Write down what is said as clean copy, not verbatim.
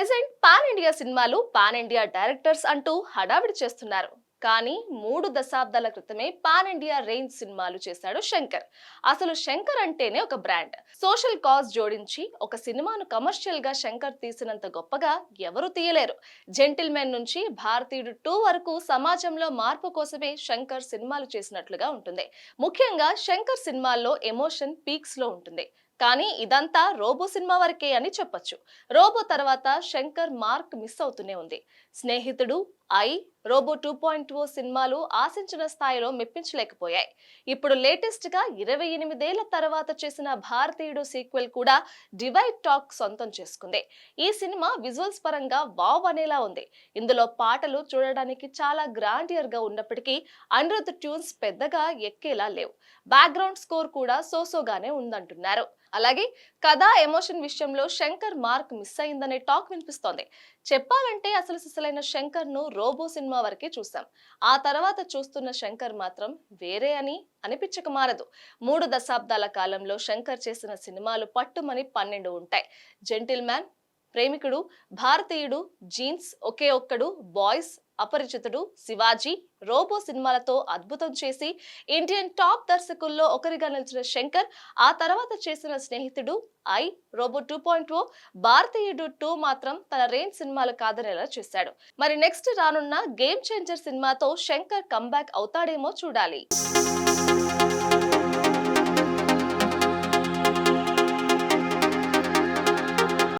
Present pan India సినిమాలు pan India directors అంటూ హడావిడి చేస్తున్నారు. కానీ 3 దశాబ్దాల క్రితమే పాన్ ఇండియా రేంజ్ సినిమాలు చేశాడు శంకర్. అసలు శంకర్ అంటేనే ఒక బ్రాండ్. సోషల్ కాజ్ జోడించి ఒక సినిమాను కమర్షియల్ గా శంకర్ తీసినంత గొప్పగా ఎవరు తీయలేరు. జెంటిల్మెన్ నుంచి భారతీయుడు 2 వరకు సమాజంలో మార్పు కోసమే శంకర్ సినిమాలు చేసినట్లుగా ఉంటుంది. ముఖ్యంగా శంకర్ సినిమాల్లో ఎమోషన్ పీక్స్ లో ఉంటుంది. కానీ ఇదంతా రోబో సినిమా వరకే అని చెప్పొచ్చు. రోబో తర్వాత శంకర్ మార్క్ మిస్ అవుతూనే ఉంది. స్నేహితుడు, ఐ, రోబో 2.0 సినిమాలు ఆశించిన స్థాయిలో మెప్పించలేకపోయాయి. ఇప్పుడు లేటెస్ట్ గా 28 ఏళ్ల తర్వాత చేసిన భారతీయుడు సీక్వెల్ కూడా డివైడ్ టాక్ సొంతం చేసుకుంది. ఈ సినిమా విజువల్స్ పరంగా వావ్ అనేలా ఉంది. ఇందులో పాటలు చూడడానికి చాలా గ్రాండియర్ గా ఉన్నప్పటికీ అనిరుద్ ట్యూన్స్ పెద్దగా ఎక్కేలా లేవు. బ్యాక్గ్రౌండ్ స్కోర్ కూడా సోసోగానే ఉందంటున్నారు. అలాగే కథ, ఎమోషన్ విషయంలో శంకర్ మార్క్ మిస్ అయిందనే టాక్ వినిపిస్తోంది. చెప్పాలంటే అసలు సిసలైన శంకర్ ను రోబో సినిమా వరకే చూసాం. ఆ తర్వాత చూస్తున్న శంకర్ మాత్రం వేరే అని అనిపించక మారదు. 3 దశాబ్దాల కాలంలో శంకర్ చేసిన సినిమాలు పట్టుమని 12 ఉంటాయి. జెంటిల్ మ్యాన్, ప్రేమికుడు, భారతీయుడు, జీన్స్, ఒకే ఒక్కడు, బాయ్స్, అపరిచితుడు, శివాజీ, రోబో సినిమాలతో అద్భుతం చేసి ఇండియన్ టాప్ దర్శకుల్లో ఒకరిగా నిలిచిన శంకర్ ఆ తర్వాత చేసిన స్నేహితుడు, ఐ, రోబో 2.0, భారతీయుడు 2 మాత్రం తన రేంజ్ సినిమాలు కాదనేలా చేశాడు. మరి నెక్స్ట్ రానున్న గేమ్ చేంజర్ సినిమాతో శంకర్ కంబ్యాక్ అవుతాడేమో చూడాలి.